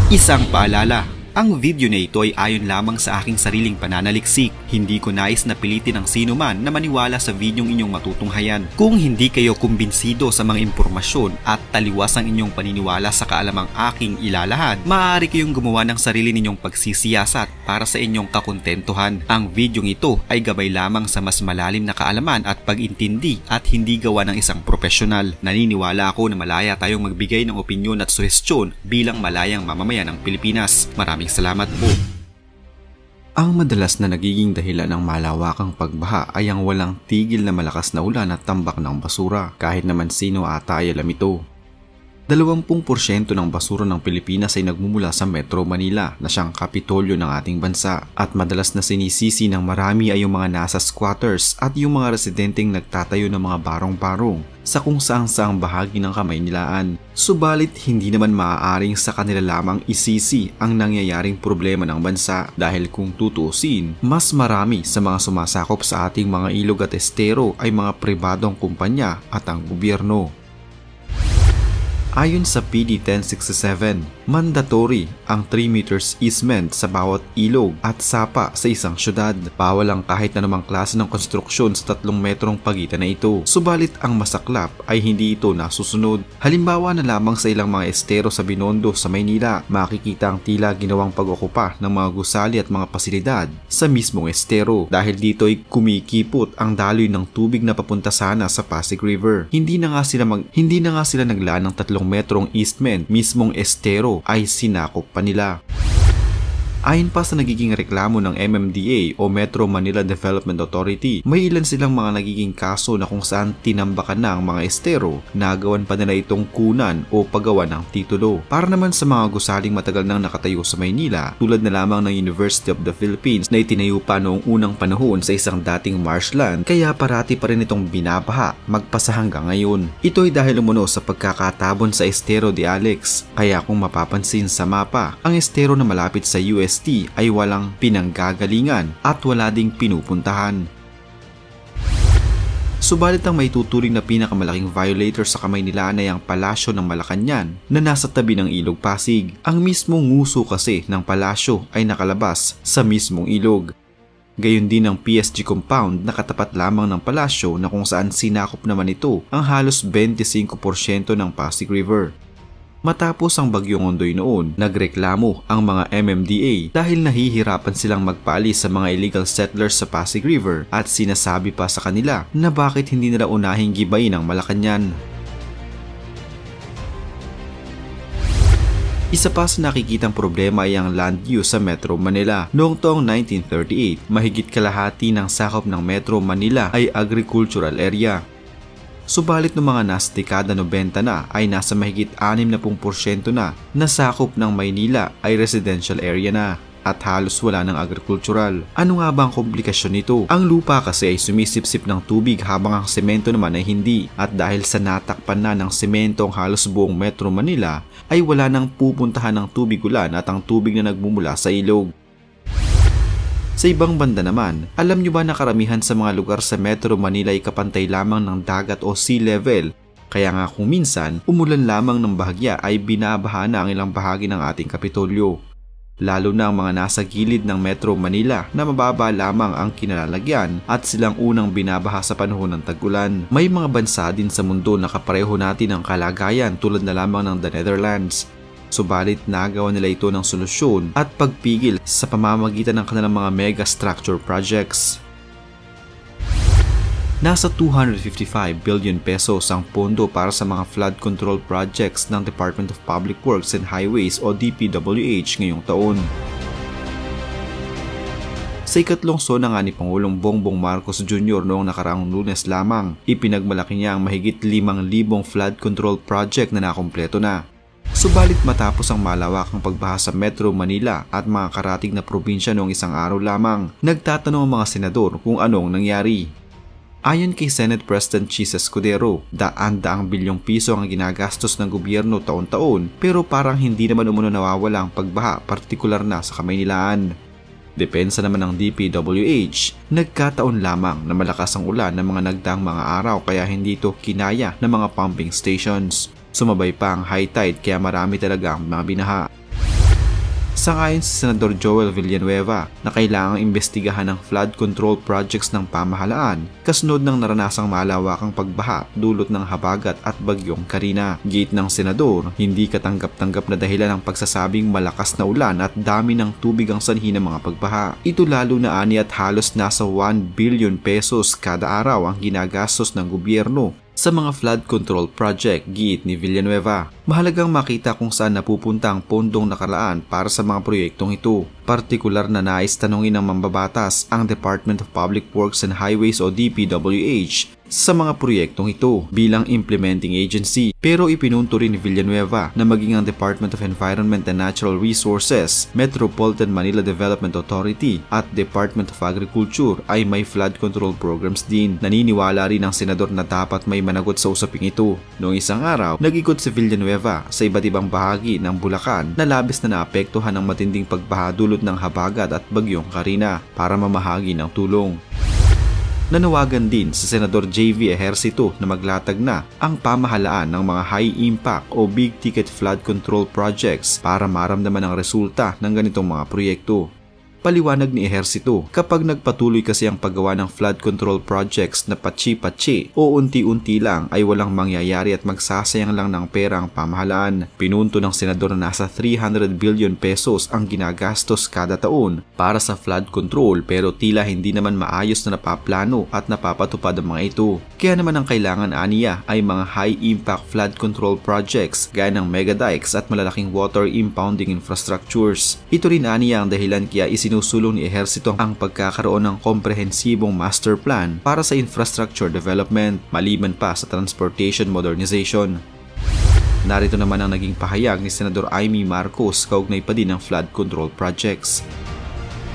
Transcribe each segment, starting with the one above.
Isang paalala, ang video na ito ay ayon lamang sa aking sariling pananaliksik. Hindi ko nais na pilitin ang sino man na maniwala sa videong inyong matutunghayan. Kung hindi kayo kumbinsido sa mga impormasyon at taliwas ang inyong paniniwala sa kaalamang aking ilalahad, maaari kayong gumawa ng sarili ninyong pagsisiyasat para sa inyong kakontentuhan. Ang videong ito ay gabay lamang sa mas malalim na kaalaman at pag-intindi at hindi gawa ng isang profesional. Naniniwala ako na malaya tayong magbigay ng opinyon at suhestyon bilang malayang mamamayan ng Pilipinas. Maraming salamat po. Ang madalas na nagiging dahilan ng malawakang pagbaha ay ang walang tigil na malakas na ulan at tambak ng basura. Kahit naman sino ata ay alam ito. 20% ng basura ng Pilipinas ay nagmumula sa Metro Manila na siyang kapitolyo ng ating bansa, at madalas na sinisisi ng marami ay yung mga nasa squatters at yung mga residenteng nagtatayo ng mga barong-barong sa kung saang bahagi ng Kamaynilaan. Subalit hindi naman maaaring sa kanila lamang isisi ang nangyayaring problema ng bansa, dahil kung tutuusin, mas marami sa mga sumasakop sa ating mga ilog at estero ay mga pribadong kumpanya at ang gobyerno. Ayon sa PD 1067, mandatory ang 3 meters easement sa bawat ilog at sapa sa isang syudad. Bawal ang kahit anumang klase ng konstruksyon sa 3 metrong pagitan na ito. Subalit ang masaklap ay hindi ito nasusunod. Halimbawa na lamang sa ilang mga estero sa Binondo sa Maynila, makikita ang tila ginawang pag-okupa ng mga gusali at mga pasilidad sa mismong estero. Dahil dito ay kumikipot ang daloy ng tubig na papunta sana sa Pasig River. Hindi na nga sila naglaan ng 3 metrong easement, mismong estero ay sinakop pa nila. Ayon pa sa nagiging reklamo ng MMDA o Metro Manila Development Authority, may ilan silang mga nagiging kaso na kung saan tinambakan na ang mga estero, nagawan pa nila itong kunan o paggawa ng titulo. Para naman sa mga gusaling matagal nang nakatayo sa Maynila, tulad na lamang ng University of the Philippines na itinayo pa noong unang panahon sa isang dating marshland, kaya parati pa rin itong binabaha magpasa hanggang ngayon. Ito ay dahil umuno sa pagkakatabon sa Estero de Alex, kaya kung mapapansin sa mapa, ang estero na malapit sa UST ay walang pinanggagalingan at wala ding pinupuntahan. Subalit ang may tuturing na pinakamalaking violator sa Kamaynilaan ay ang Palasyo ng Malacanang na nasa tabi ng Ilog Pasig. Ang mismong nguso kasi ng palasyo ay nakalabas sa mismong ilog. Gayon din ang PSG compound na katapat lamang ng palasyo na kung saan sinakop naman ito ang halos 25% ng Pasig River. Matapos ang Bagyong Ondoy noon, nagreklamo ang mga MMDA dahil nahihirapan silang magpaalis sa mga illegal settlers sa Pasig River, at sinasabi pa sa kanila na bakit hindi nila unahing gibayin ang Malacanang. Isa pa sa nakikitang problema ay ang land use sa Metro Manila. Noong taong 1938, mahigit kalahati ng sakop ng Metro Manila ay agricultural area. Subalit noong mga nasa dekada 90 na ay nasa mahigit 60% na nasakop ng Maynila ay residential area na at halos wala ng agricultural. Ano nga ba ang komplikasyon nito? Ang lupa kasi ay sumisipsip ng tubig habang ang semento naman ay hindi, at dahil sa natakpan na ng semento ang halos buong Metro Manila ay wala nang pupuntahan ng tubig ulan at ang tubig na nagmumula sa ilog. Sa ibang banda naman, alam nyo ba na karamihan sa mga lugar sa Metro Manila ay kapantay lamang ng dagat o sea level? Kaya nga kung minsan, umulan lamang ng bahagya ay binabaha na ang ilang bahagi ng ating Kapitolyo. Lalo na ang mga nasa gilid ng Metro Manila na mababa lamang ang kinalalagyan at silang unang binabaha sa panahon ng tag-ulan. May mga bansa din sa mundo na kapareho natin ang kalagayan tulad na lamang ng the Netherlands. Subalit nagawa nila ito ng solusyon at pagpigil sa pamamagitan ng kanilang mga mega structure projects. Nasa 255 billion pesos ang pondo para sa mga flood control projects ng Department of Public Works and Highways o DPWH ngayong taon. Sa ikatlong sona nga ni Pangulong Bongbong Marcos Jr. noong nakaraang Lunes lamang, ipinagmalaki niya ang mahigit 5,000 flood control project na nakumpleto na. Subalit matapos ang malawakang pagbaha sa Metro Manila at mga karatig na probinsya noong isang araw lamang, nagtatanong ang mga senador kung anong nangyari. Ayon kay Senate President Chis Escudero, daan-daang bilyong piso ang ginagastos ng gobyerno taon-taon, pero parang hindi naman umuno nawawala ang pagbaha, partikular na sa Kamaynilaan. Depensa naman ng DPWH, nagkataon lamang na malakas ang ulan ng mga nagdaang mga araw kaya hindi ito kinaya ng mga pumping stations. Sumabay pa ang high tide kaya marami talaga ang mga binaha. Sangayon si Senador Joel Villanueva na kailangang imbestigahan ang flood control projects ng pamahalaan kasunod ng naranasang malawakang pagbaha dulot ng habagat at bagyong Karina. Giit ng senador, hindi katanggap-tanggap na dahilan ang pagsasabing malakas na ulan at dami ng tubig ang sanhi ng mga pagbaha. Ito lalo na ani at halos nasa 1 billion pesos kada araw ang ginagastos ng gobyerno sa mga flood control project, giit ni Villanueva. Mahalagang makita kung saan napupunta ang pondong nakalaan para sa mga proyektong ito. Partikular na nais tanungin ng mambabatas ang Department of Public Works and Highways o DPWH sa mga proyektong ito bilang implementing agency. Pero ipinunto rin ni Villanueva na maging ang Department of Environment and Natural Resources, Metropolitan Manila Development Authority at Department of Agriculture ay may flood control programs din. Naniniwala rin ang senador na dapat may managot sa usaping ito. Noong isang araw, nag-ikot si Villanueva sa iba't ibang bahagi ng Bulacan na labis na naapektuhan ng matinding pagbaha dulot ng habagat at bagyong Karina para mamahagi ng tulong. Nanawagan din si Senador JV Ejercito na maglatag na ang pamahalaan ng mga high-impact o big-ticket flood control projects para maramdaman ang resulta ng ganitong mga proyekto. Paliwanag ni Ejercito, kapag nagpatuloy kasi ang paggawa ng flood control projects na patsi-patsi o unti-unti lang ay walang mangyayari at magsasayang lang ng pera ang pamahalaan. Pinunto ng senador na nasa 300 billion pesos ang ginagastos kada taon para sa flood control pero tila hindi naman maayos na napaplano at napapatupad ang mga ito. Kaya naman ang kailangan aniya ay mga high-impact flood control projects gaya ng mega dikes at malalaking water impounding infrastructures. Ito rin aniya ang dahilan kaya sinusulong ni Ejercito ang pagkakaroon ng komprehensibong master plan para sa infrastructure development, maliban pa sa transportation modernization. Narito naman ang naging pahayag ni Senador Amy Marcos kaugnay pa din ng flood control projects.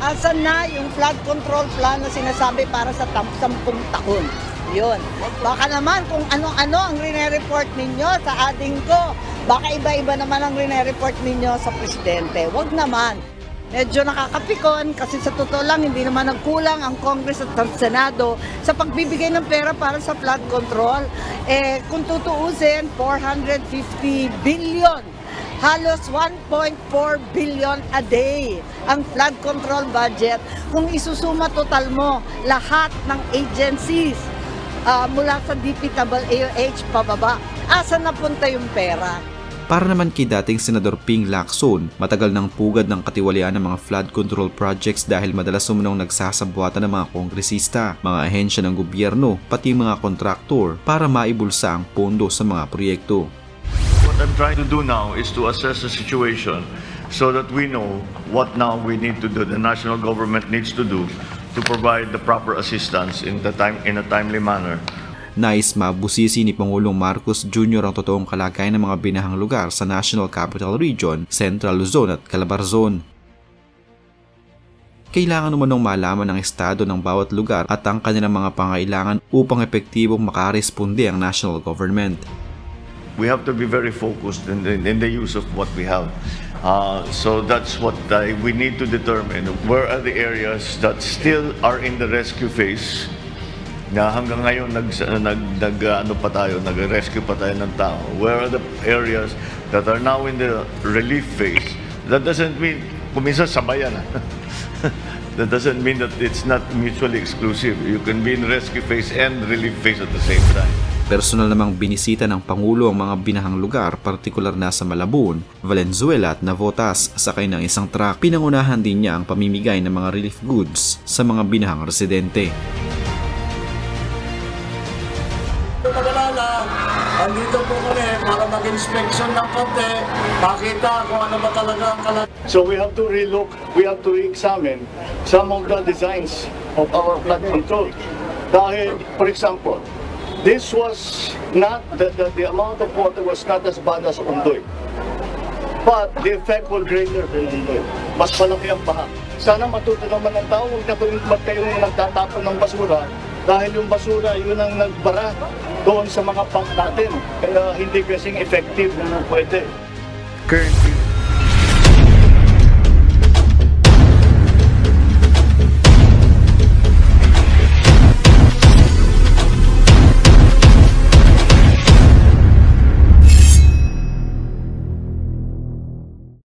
Asan na yung flood control plan na sinasabi para sa 10 taon? Yun. Baka naman kung ano-ano ang rine-report ninyo sa ading ko, baka iba-iba naman ang rine-report ninyo sa presidente. Wag naman. Medyo nakakapikon kasi sa totoo lang hindi naman nagkulang ang Congress at ang Senado sa pagbibigay ng pera para sa flood control. Kung tutuusin, 450 billion, halos 1.4 billion a day ang flood control budget. Kung isusuma total mo lahat ng agencies mula sa DPWH pababa, asan napunta yung pera? Para naman kay dating Senador Ping Lacson, matagal nang pugad ng katiwalian ng mga flood control projects dahil madalas sumunong nagsasabuatan ng mga kongresista, mga ahensya ng gobyerno, pati mga kontraktor para maibulsa ang pondo sa mga proyekto. What I'm trying to do now is to assess the situation so that we know what now we need to do, the national government needs to do to provide the proper assistance in a timely manner. Nais mabusisi ni Pangulong Marcos Jr. ang totoong kalagayan ng mga binahang lugar sa National Capital Region, Central Luzon at Calabarzon. Kailangan umanong malaman ng estado ng bawat lugar at ang kanilang mga pangailangan upang epektibong makaresponde ang national government. We have to be very focused in the use of what we have. So that's what we need to determine. Where are the areas that still are in the rescue phase? Na hanggang ngayon nag-rescue pa tayo ng tao. Where are the areas that are now in the relief phase? That doesn't mean, kuminsan sabayan. That doesn't mean that it's not mutually exclusive. You can be in rescue phase and relief phase at the same time. Personal namang binisita ng Pangulo ang mga binahang lugar, partikular na sa Malabon, Valenzuela at Navotas, sakay ng isang truck. Pinangunahan din niya ang pamimigay ng mga relief goods sa mga binahang residente. Andito po kami para mag-inspection ng konti, makita kung ano ba talaga ang kalagayan. So we have to relook, we have to re-examine some of the designs of our flood control. Dahil, for example, this was not, the amount of water was not as bad as Ondoy. But the effect was greater than Ondoy. Mas malaki ang baha. Sana matuto naman ng tao, huwag na kayong nagtatapon ng basura. Dahil yung basura, yun ang nagbara doon sa mga pump natin. Kaya hindi kasing effective na pwede. Currently,